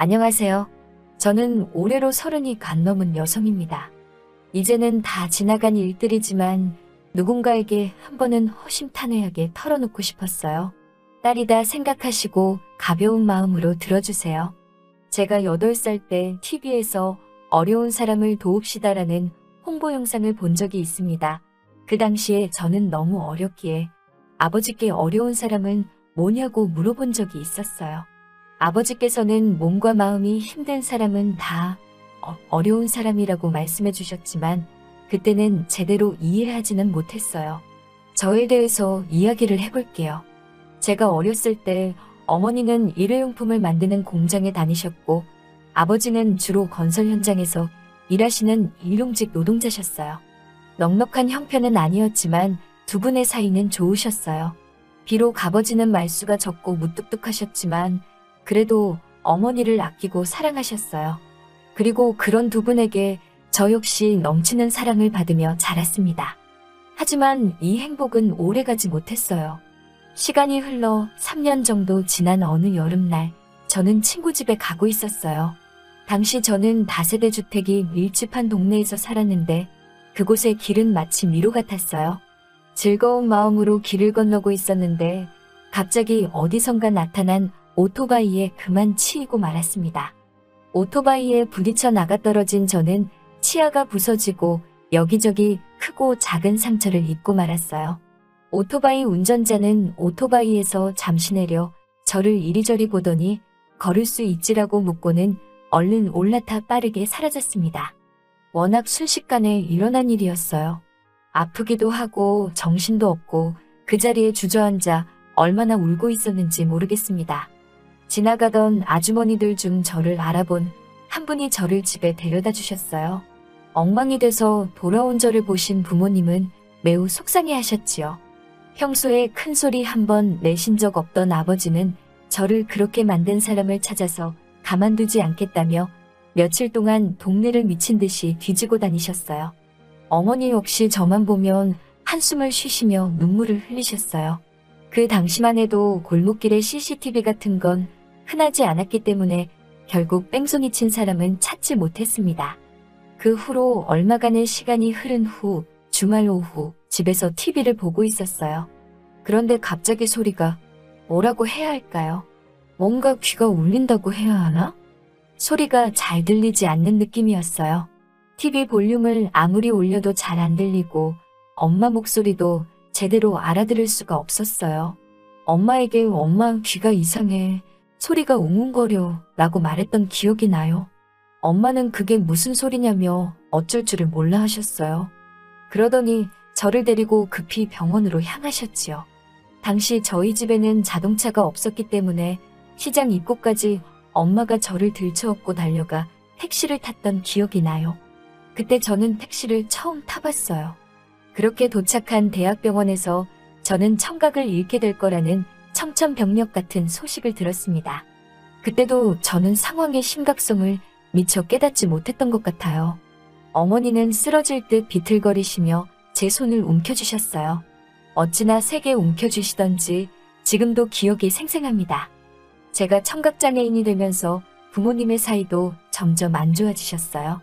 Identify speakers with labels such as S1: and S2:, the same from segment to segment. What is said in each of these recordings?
S1: 안녕하세요. 저는 올해로 30이 간 넘은 여성입니다. 이제는 다 지나간 일들이지만 누군가에게 한 번은 허심탄회하게 털어놓고 싶었어요. 딸이다 생각하시고 가벼운 마음으로 들어주세요. 제가 8살 때 TV에서 어려운 사람을 도웁시다라는 홍보 영상을 본 적이 있습니다. 그 당시에 저는 너무 어렸기에 아버지께 어려운 사람은 뭐냐고 물어본 적이 있었어요. 아버지께서는 몸과 마음이 힘든 사람은 다 어려운 사람이라고 말씀해 주셨지만 그때는 제대로 이해하지는 못했어요. 저에 대해서 이야기를 해볼게요. 제가 어렸을 때 어머니는 일회용품을 만드는 공장에 다니셨고 아버지는 주로 건설 현장에서 일하시는 일용직 노동자셨어요. 넉넉한 형편은 아니었지만 두 분의 사이는 좋으셨어요. 비록 아버지는 말수가 적고 무뚝뚝하셨지만 그래도 어머니를 아끼고 사랑하셨어요. 그리고 그런 두 분에게 저 역시 넘치는 사랑을 받으며 자랐습니다. 하지만 이 행복은 오래가지 못했어요. 시간이 흘러 3년 정도 지난 어느 여름날 저는 친구 집에 가고 있었어요. 당시 저는 다세대 주택이 밀집한 동네에서 살았는데 그곳의 길은 마치 미로 같았어요. 즐거운 마음으로 길을 건너고 있었는데 갑자기 어디선가 나타난 오토바이에 그만 치이고 말았습니다. 오토바이에 부딪혀 나가떨어진 저는 치아가 부서지고 여기저기 크고 작은 상처를 입고 말았어요. 오토바이 운전자는 오토바이에서 잠시 내려 저를 이리저리 보더니 걸을 수 있지라고 묻고는 얼른 올라타 빠르게 사라졌습니다. 워낙 순식간에 일어난 일이었어요. 아프기도 하고 정신도 없고 그 자리에 주저앉아 얼마나 울고 있었는지 모르겠습니다. 지나가던 아주머니들 중 저를 알아본 한 분이 저를 집에 데려다 주셨어요. 엉망이 돼서 돌아온 저를 보신 부모님은 매우 속상해 하셨지요. 평소에 큰 소리 한 번 내신 적 없던 아버지는 저를 그렇게 만든 사람을 찾아서 가만두지 않겠다며 며칠 동안 동네를 미친 듯이 뒤지고 다니셨어요. 어머니 역시 저만 보면 한숨을 쉬시며 눈물을 흘리셨어요. 그 당시만 해도 골목길에 CCTV 같은 건 흔하지 않았기 때문에 결국 뺑소니 친 사람은 찾지 못했습니다. 그 후로 얼마간의 시간이 흐른 후 주말 오후 집에서 TV를 보고 있었어요. 그런데 갑자기 소리가 뭐라고 해야 할까요? 뭔가 귀가 울린다고 해야 하나? 소리가 잘 들리지 않는 느낌이었어요. TV 볼륨을 아무리 올려도 잘 안 들리고 엄마 목소리도 제대로 알아들을 수가 없었어요. 엄마에게 엄마 귀가 이상해. 소리가 웅웅거려 라고 말했던 기억이 나요. 엄마는 그게 무슨 소리냐며 어쩔 줄을 몰라 하셨어요. 그러더니 저를 데리고 급히 병원으로 향하셨지요. 당시 저희 집에는 자동차가 없었기 때문에 시장 입구까지 엄마가 저를 들쳐업고 달려가 택시를 탔던 기억이 나요. 그때 저는 택시를 처음 타봤어요. 그렇게 도착한 대학병원에서 저는 청각을 잃게 될 거라는 청천벽력 같은 소식을 들었습니다. 그때도 저는 상황의 심각성을 미처 깨닫지 못했던 것 같아요. 어머니는 쓰러질 듯 비틀거리시며 제 손을 움켜주셨어요. 어찌나 세게 움켜주시던지 지금도 기억이 생생합니다. 제가 청각장애인이 되면서 부모님의 사이도 점점 안 좋아지셨어요.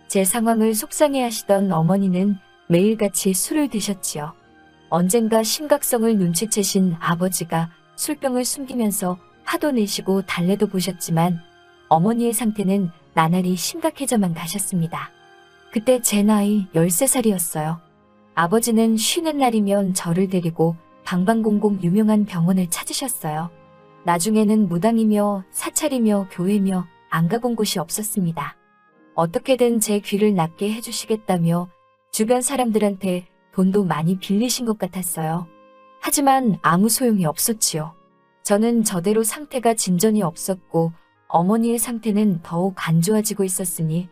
S1: 제 상황을 속상해하시던 어머니는 매일같이 술을 드셨지요. 언젠가 심각성을 눈치채신 아버지가 술병을 숨기면서 화도 내시고 달래도 보셨지만 어머니의 상태는 나날이 심각해져만 가셨습니다. 그때 제 나이 13살이었어요. 아버지는 쉬는 날이면 저를 데리고 방방곡곡 유명한 병원을 찾으셨어요. 나중에는 무당이며 사찰이며 교회며 안 가본 곳이 없었습니다. 어떻게든 제 귀를 낫게 해주시겠다며 주변 사람들한테 돈도 많이 빌리신 것 같았어요. 하지만 아무 소용이 없었지요. 저는 저대로 상태가 진전이 없었고 어머니의 상태는 더욱 안 좋아지고 있었으니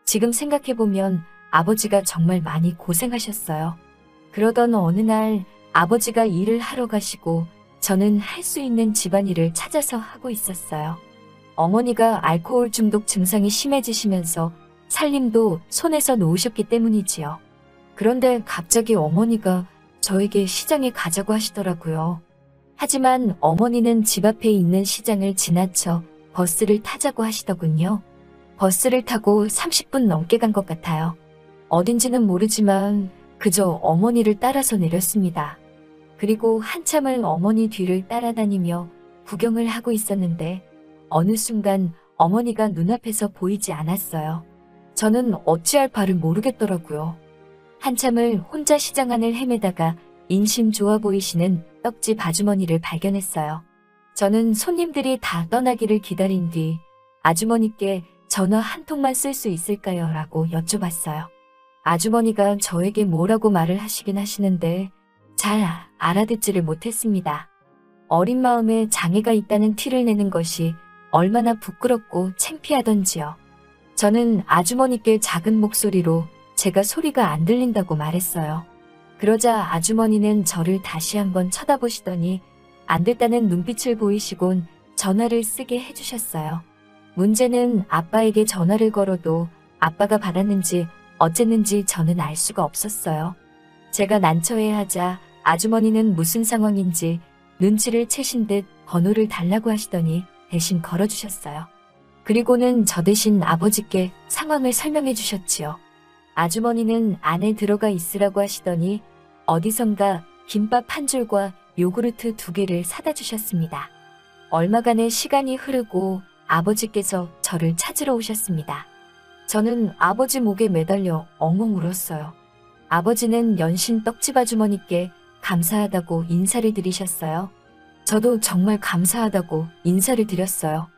S1: 지금 생각해보면 아버지가 정말 많이 고생하셨어요. 그러던 어느 날 아버지가 일을 하러 가시고 저는 할 수 있는 집안일을 찾아서 하고 있었어요. 어머니가 알코올 중독 증상이 심해지시면서 살림도 손에서 놓으셨기 때문이지요. 그런데 갑자기 어머니가 저에게 시장에 가자고 하시더라고요. 하지만 어머니는 집 앞에 있는 시장을 지나쳐 버스를 타자고 하시더군요. 버스를 타고 30분 넘게 간 것 같아요. 어딘지는 모르지만 그저 어머니를 따라서 내렸습니다. 그리고 한참을 어머니 뒤를 따라다니며 구경을 하고 있었는데 어느 순간 어머니가 눈앞에서 보이지 않았어요. 저는 어찌할 바를 모르겠더라고요. 한참을 혼자 시장 안을 헤매다가 인심 좋아 보이시는 떡집 아주머니를 발견했어요. 저는 손님들이 다 떠나기를 기다린 뒤 아주머니께 전화 한 통만 쓸 수 있을까요? 라고 여쭤봤어요. 아주머니가 저에게 뭐라고 말을 하시긴 하시는데 잘 알아듣지를 못했습니다. 어린 마음에 장애가 있다는 티를 내는 것이 얼마나 부끄럽고 창피하던지요. 저는 아주머니께 작은 목소리로 제가 소리가 안 들린다고 말했어요. 그러자 아주머니는 저를 다시 한번 쳐다보시더니 안 됐다는 눈빛을 보이시곤 전화를 쓰게 해주셨어요. 문제는 아빠에게 전화를 걸어도 아빠가 받았는지 어쨌는지 저는 알 수가 없었어요. 제가 난처해하자 아주머니는 무슨 상황인지 눈치를 채신 듯 번호를 달라고 하시더니 대신 걸어주셨어요. 그리고는 저 대신 아버지께 상황을 설명해 주셨지요. 아주머니는 안에 들어가 있으라고 하시더니 어디선가 김밥 한 줄과 요구르트 2개를 사다 주셨습니다. 얼마간의 시간이 흐르고 아버지께서 저를 찾으러 오셨습니다. 저는 아버지 목에 매달려 엉엉 울었어요. 아버지는 연신 떡집 아주머니께 감사하다고 인사를 드리셨어요. 저도 정말 감사하다고 인사를 드렸어요.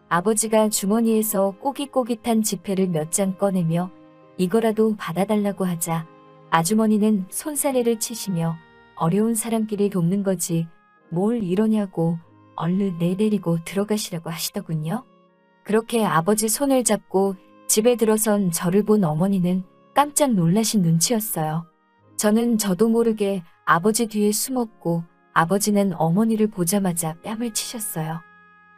S1: 아버지가 주머니에서 꼬깃꼬깃한 지폐를 몇 장 꺼내며 이거라도 받아달라고 하자 아주머니는 손사래를 치시며 어려운 사람끼리 돕는 거지 뭘 이러냐고 얼른 내데리고 들어가시라고 하시더군요. 그렇게 아버지 손을 잡고 집에 들어선 저를 본 어머니는 깜짝 놀라신 눈치였어요. 저는 저도 모르게 아버지 뒤에 숨었고 아버지는 어머니를 보자마자 뺨을 치셨어요.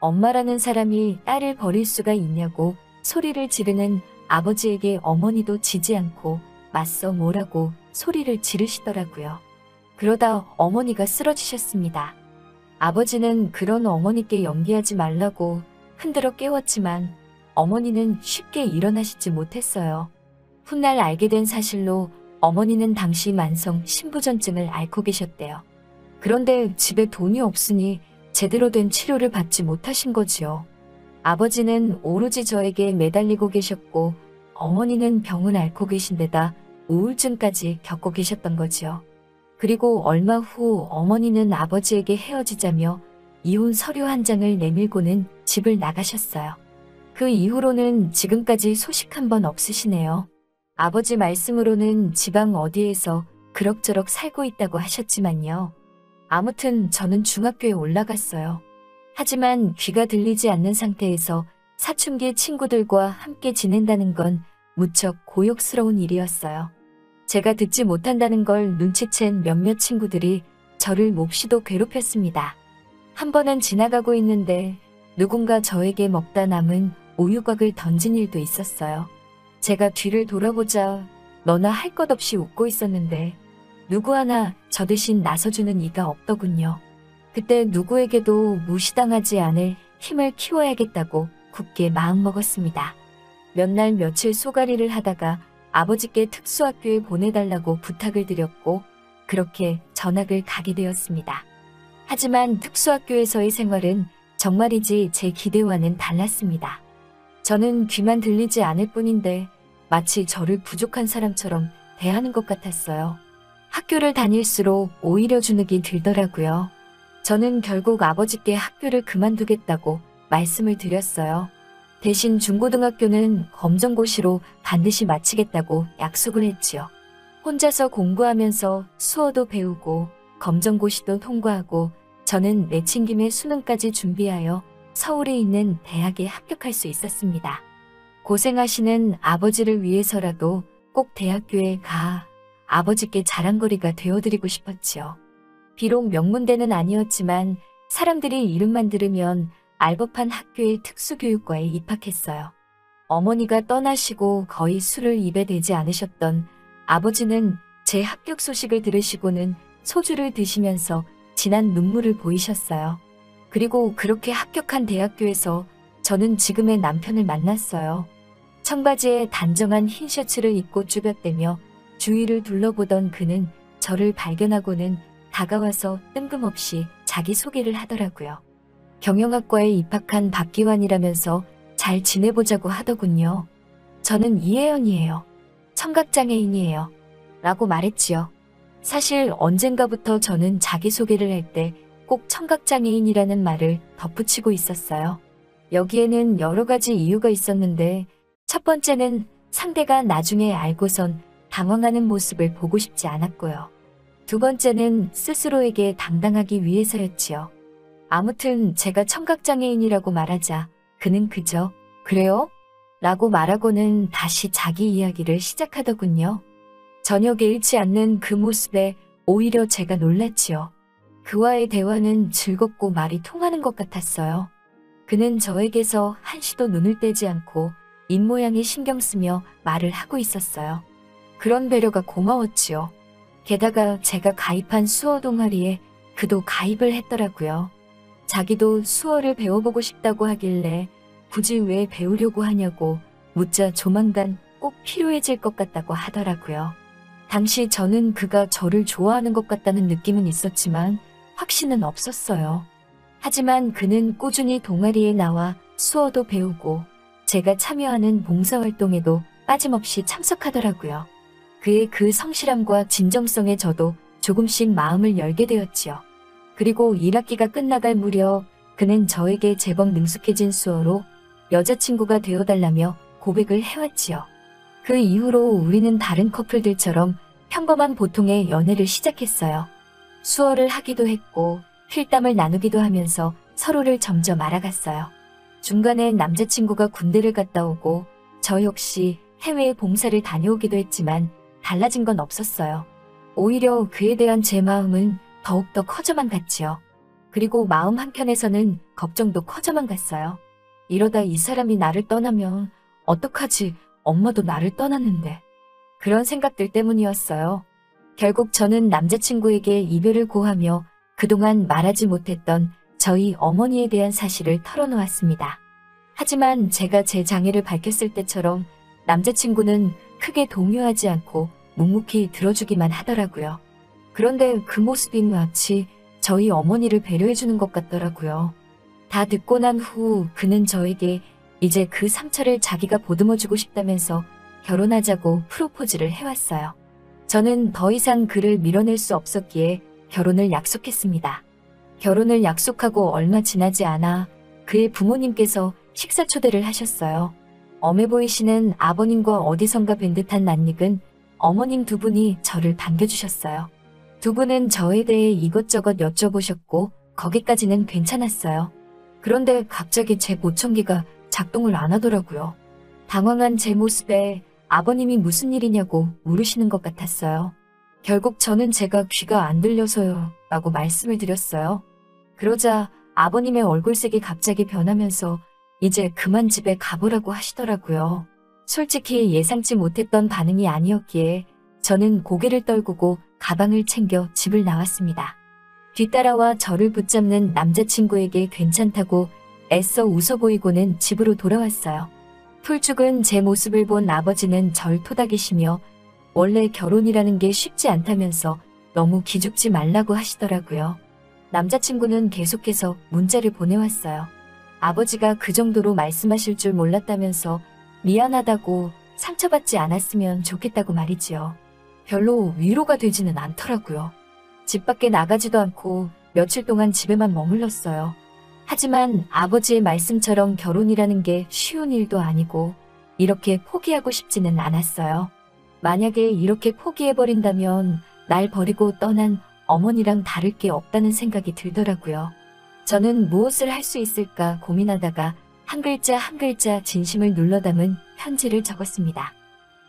S1: 엄마라는 사람이 딸을 버릴 수가 있냐고 소리를 지르는 아버지에게 어머니도 지지 않고 맞서 뭐라고 소리를 지르시더라고요. 그러다 어머니가 쓰러지셨습니다. 아버지는 그런 어머니께 연기하지 말라고 흔들어 깨웠지만 어머니는 쉽게 일어나시지 못했어요. 훗날 알게 된 사실로 어머니는 당시 만성 신부전증을 앓고 계셨대요. 그런데 집에 돈이 없으니 제대로 된 치료를 받지 못하신 거지요. 아버지는 오로지 저에게 매달리고 계셨고 어머니는 병을 앓고 계신 데다 우울증까지 겪고 계셨던 거지요. 그리고 얼마 후 어머니는 아버지에게 헤어지자며 이혼 서류 한 장을 내밀고는 집을 나가셨어요. 그 이후로는 지금까지 소식 한 번 없으시네요. 아버지 말씀으로는 지방 어디에서 그럭저럭 살고 있다고 하셨지만요. 아무튼 저는 중학교에 올라갔어요. 하지만 귀가 들리지 않는 상태에서 사춘기 친구들과 함께 지낸다는 건 무척 고역스러운 일이었어요. 제가 듣지 못한다는 걸 눈치챈 몇몇 친구들이 저를 몹시도 괴롭혔습니다. 한 번은 지나가고 있는데 누군가 저에게 먹다 남은 우유곽을 던진 일도 있었어요. 제가 뒤를 돌아보자 너나 할 것 없이 웃고 있었는데 누구 하나 저 대신 나서주는 이가 없더군요. 그때 누구에게도 무시당하지 않을 힘을 키워야겠다고 굳게 마음먹었습니다. 몇 날 며칠 쏘가리를 하다가 아버지께 특수학교에 보내달라고 부탁을 드렸고 그렇게 전학을 가게 되었습니다. 하지만 특수학교에서의 생활은 정말이지 제 기대와는 달랐습니다. 저는 귀만 들리지 않을 뿐인데 마치 저를 부족한 사람처럼 대하는 것 같았어요. 학교를 다닐수록 오히려 주눅이 들더라고요. 저는 결국 아버지께 학교를 그만두겠다고 말씀을 드렸어요. 대신 중고등학교는 검정고시로 반드시 마치겠다고 약속을 했지요. 혼자서 공부하면서 수어도 배우고 검정고시도 통과하고 저는 내친김에 수능까지 준비하여 서울에 있는 대학에 합격할 수 있었습니다. 고생하시는 아버지를 위해서라도 꼭 대학교에 가 아버지께 자랑거리가 되어드리고 싶었지요. 비록 명문대는 아니었지만 사람들이 이름만 들으면 알 법한 학교의 특수교육과에 입학했어요. 어머니가 떠나시고 거의 술을 입에 대지 않으셨던 아버지는 제 합격 소식을 들으시고는 소주를 드시면서 진한 눈물을 보이셨어요. 그리고 그렇게 합격한 대학교에서 저는 지금의 남편을 만났어요. 청바지에 단정한 흰 셔츠를 입고 쭈뼛대며 주위를 둘러보던 그는 저를 발견하고는 다가와서 뜬금없이 자기소개를 하더라고요. 경영학과에 입학한 박기환이라면서 잘 지내보자고 하더군요. 저는 이혜연이에요. 청각장애인이에요. 라고 말했지요. 사실 언젠가부터 저는 자기소개를 할 때 꼭 청각장애인이라는 말을 덧붙이고 있었어요. 여기에는 여러 가지 이유가 있었는데 첫 번째는 상대가 나중에 알고선 당황하는 모습을 보고 싶지 않았고요. 두 번째는 스스로에게 당당하기 위해서였지요. 아무튼 제가 청각장애인이라고 말하자 그는 그저 그래요? 라고 말하고는 다시 자기 이야기를 시작하더군요. 전혀 개의치 않는 그 모습에 오히려 제가 놀랐지요. 그와의 대화는 즐겁고 말이 통하는 것 같았어요. 그는 저에게서 한시도 눈을 떼지 않고 입모양에 신경 쓰며 말을 하고 있었어요. 그런 배려가 고마웠지요. 게다가 제가 가입한 수어 동아리에 그도 가입을 했더라고요. 자기도 수어를 배워보고 싶다고 하길래 굳이 왜 배우려고 하냐고 묻자 조만간 꼭 필요해질 것 같다고 하더라고요. 당시 저는 그가 저를 좋아하는 것 같다는 느낌은 있었지만 확신은 없었어요. 하지만 그는 꾸준히 동아리에 나와 수어도 배우고 제가 참여하는 봉사활동에도 빠짐없이 참석하더라고요. 그의 그 성실함과 진정성에 저도 조금씩 마음을 열게 되었지요. 그리고 1학기가 끝나갈 무렵 그는 저에게 제법 능숙해진 수어로 여자친구가 되어달라며 고백을 해왔지요. 그 이후로 우리는 다른 커플들처럼 평범한 보통의 연애를 시작했어요. 수어를 하기도 했고 필담을 나누기도 하면서 서로를 점점 알아갔어요. 중간에 남자친구가 군대를 갔다 오고 저 역시 해외에 봉사를 다녀오기도 했지만 달라진 건 없었어요. 오히려 그에 대한 제 마음은 더욱더 커져만 갔지요. 그리고 마음 한켠에서는 걱정도 커져만 갔어요. 이러다 이 사람이 나를 떠나면 어떡하지? 엄마도 나를 떠났는데. 그런 생각들 때문이었어요. 결국 저는 남자친구에게 이별을 고하며 그동안 말하지 못했던 저희 어머니에 대한 사실을 털어놓았습니다. 하지만 제가 제 장애를 밝혔을 때처럼 남자친구는 크게 동요하지 않고 묵묵히 들어주기만 하더라고요. 그런데 그 모습이 마치 저희 어머니를 배려해주는 것 같더라고요. 다 듣고 난 후 그는 저에게 이제 그 상처를 자기가 보듬어주고 싶다면서 결혼하자고 프로포즈를 해왔어요. 저는 더 이상 그를 밀어낼 수 없었기에 결혼을 약속했습니다. 결혼을 약속하고 얼마 지나지 않아 그의 부모님께서 식사 초대를 하셨어요. 엄해 보이시는 아버님과 어디선가 뵌 듯한 낯익은 어머님 두 분이 저를 반겨주셨어요. 두 분은 저에 대해 이것저것 여쭤보셨고 거기까지는 괜찮았어요. 그런데 갑자기 제 보청기가 작동을 안 하더라고요. 당황한 제 모습에 아버님이 무슨 일이냐고 물으시는 것 같았어요. 결국 저는 제가 귀가 안 들려서요 라고 말씀을 드렸어요. 그러자 아버님의 얼굴색이 갑자기 변하면서 이제 그만 집에 가보라고 하시더라고요. 솔직히 예상치 못했던 반응이 아니었기에 저는 고개를 떨구고 가방을 챙겨 집을 나왔습니다. 뒤따라와 저를 붙잡는 남자친구에게 괜찮다고 애써 웃어 보이고는 집으로 돌아왔어요. 풀죽은 제 모습을 본 아버지는 절 토닥이시며 원래 결혼이라는 게 쉽지 않다면서 너무 기죽지 말라고 하시더라고요. 남자친구는 계속해서 문자를 보내왔어요. 아버지가 그 정도로 말씀하실 줄 몰랐다면서 미안하다고 상처받지 않았으면 좋겠다고 말이지요. 별로 위로가 되지는 않더라고요. 집 밖에 나가지도 않고 며칠 동안 집에만 머물렀어요. 하지만 아버지의 말씀처럼 결혼이라는 게 쉬운 일도 아니고 이렇게 포기하고 싶지는 않았어요. 만약에 이렇게 포기해버린다면 날 버리고 떠난 어머니랑 다를 게 없다는 생각이 들더라고요. 저는 무엇을 할 수 있을까 고민하다가 한 글자 한 글자 진심을 눌러 담은 편지를 적었습니다.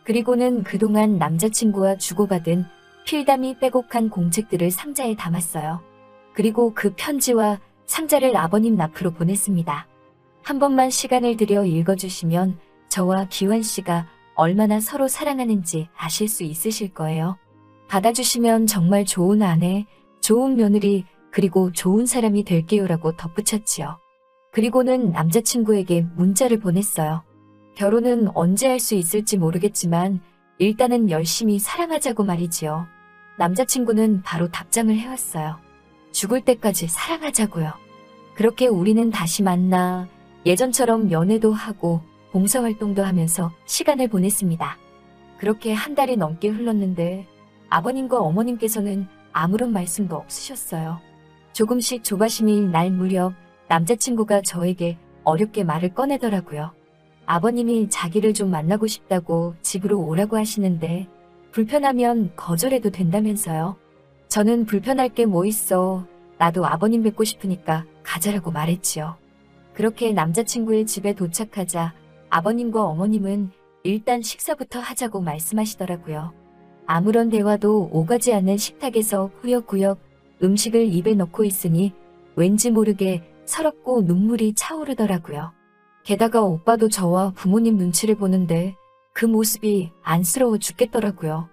S1: 그리고는 그동안 남자친구와 주고받은 필담이 빼곡한 공책들을 상자에 담았어요. 그리고 그 편지와 상자를 아버님 앞으로 보냈습니다. 한 번만 시간을 들여 읽어주시면 저와 기환 씨가 얼마나 서로 사랑하는지 아실 수 있으실 거예요. 받아주시면 정말 좋은 아내, 좋은 며느리, 그리고 좋은 사람이 될게요라고 덧붙였지요. 그리고는 남자친구에게 문자를 보냈어요. 결혼은 언제 할 수 있을지 모르겠지만 일단은 열심히 사랑하자고 말이지요. 남자친구는 바로 답장을 해왔어요. 죽을 때까지 사랑하자고요. 그렇게 우리는 다시 만나 예전처럼 연애도 하고 봉사활동도 하면서 시간을 보냈습니다. 그렇게 한 달이 넘게 흘렀는데 아버님과 어머님께서는 아무런 말씀도 없으셨어요. 조금씩 조바심이 날 무렵 남자친구가 저에게 어렵게 말을 꺼내더라고요. 아버님이 자기를 좀 만나고 싶다고 집으로 오라고 하시는데 불편하면 거절해도 된다면서요. 저는 불편할 게 뭐 있어. 나도 아버님 뵙고 싶으니까 가자라고 말했지요. 그렇게 남자친구의 집에 도착하자 아버님과 어머님은 일단 식사부터 하자고 말씀하시더라고요. 아무런 대화도 오가지 않는 식탁에서 후역후역 음식을 입에 넣고 있으니 왠지 모르게 서럽고 눈물이 차오르더라고요. 게다가 오빠도 저와 부모님 눈치를 보는데 그 모습이 안쓰러워 죽겠더라고요.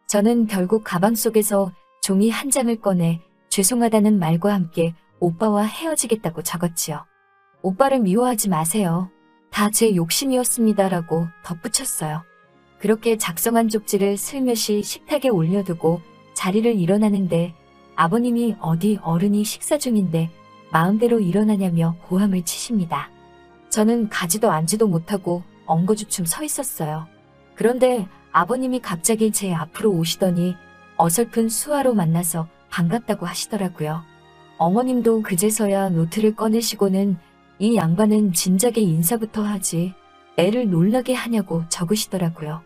S1: 저는 결국 가방 속에서 종이 한 장을 꺼내 죄송하다는 말과 함께 오빠와 헤어지겠다고 적었지요. 오빠를 미워하지 마세요. 다 제 욕심이었습니다라고 덧붙였어요. 그렇게 작성한 쪽지를 슬며시 식탁에 올려두고 자리를 일어나는데 아버님이 어디 어른이 식사 중인데 마음대로 일어나냐며 고함을 치십니다. 저는 가지도 앉지도 못하고 엉거주춤 서 있었어요. 그런데 아버님이 갑자기 제 앞으로 오시더니 어설픈 수화로 만나서 반갑다고 하시더라고요. 어머님도 그제서야 노트를 꺼내시고는 이 양반은 진작에 인사부터 하지 애를 놀라게 하냐고 적으시더라고요.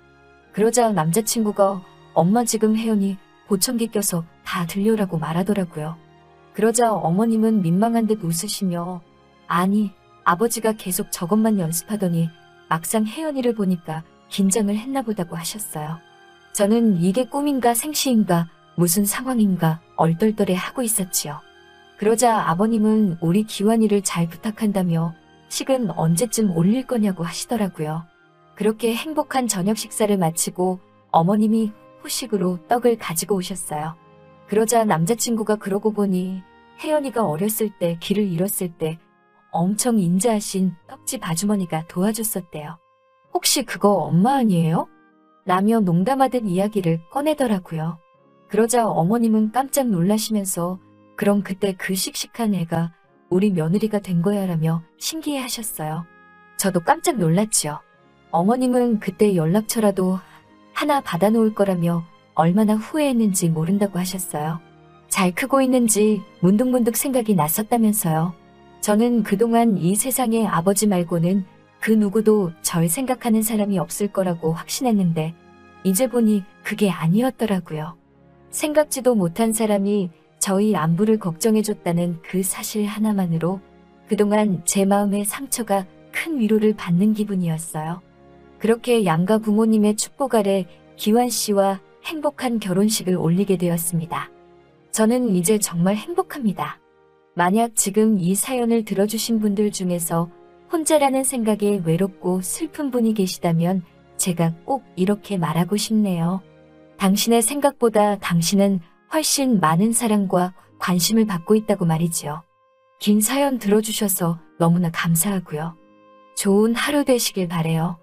S1: 그러자 남자친구가 엄마 지금 혜연이 보청기 껴서 다 들려라고 말하더라고요. 그러자 어머님은 민망한 듯 웃으시며 아니 아버지가 계속 저것만 연습하더니 막상 혜연이를 보니까 긴장을 했나 보다고 하셨어요. 저는 이게 꿈인가 생시인가 무슨 상황인가 얼떨떨해 하고 있었지요. 그러자 아버님은 우리 기완이를 잘 부탁한다며 식은 언제쯤 올릴 거냐고 하시더라고요. 그렇게 행복한 저녁 식사를 마치고 어머님이 후식으로 떡을 가지고 오셨어요. 그러자 남자친구가 그러고 보니 혜연이가 어렸을 때 길을 잃었을 때 엄청 인자하신 떡집 아주머니가 도와줬었대요. 혹시 그거 엄마 아니에요? 라며 농담하듯 이야기를 꺼내더라고요. 그러자 어머님은 깜짝 놀라시면서 그럼 그때 그 씩씩한 애가 우리 며느리가 된 거야 라며 신기해 하셨어요. 저도 깜짝 놀랐지요. 어머님은 그때 연락처라도 하나 받아놓을 거라며 얼마나 후회했는지 모른다고 하셨어요. 잘 크고 있는지 문득문득 생각이 났었다면서요. 저는 그동안 이 세상에 아버지 말고는 그 누구도 절 생각하는 사람이 없을 거라고 확신했는데 이제 보니 그게 아니었더라고요. 생각지도 못한 사람이 저희 안부를 걱정해줬다는 그 사실 하나만으로 그동안 제 마음의 상처가 큰 위로를 받는 기분이었어요. 그렇게 양가 부모님의 축복 아래 기완 씨와 행복한 결혼식을 올리게 되었습니다. 저는 이제 정말 행복합니다. 만약 지금 이 사연을 들어주신 분들 중에서 혼자라는 생각에 외롭고 슬픈 분이 계시다면 제가 꼭 이렇게 말하고 싶네요. 당신의 생각보다 당신은 훨씬 많은 사랑과 관심을 받고 있다고 말이지요. 긴 사연 들어주셔서 너무나 감사하고요. 좋은 하루 되시길 바래요.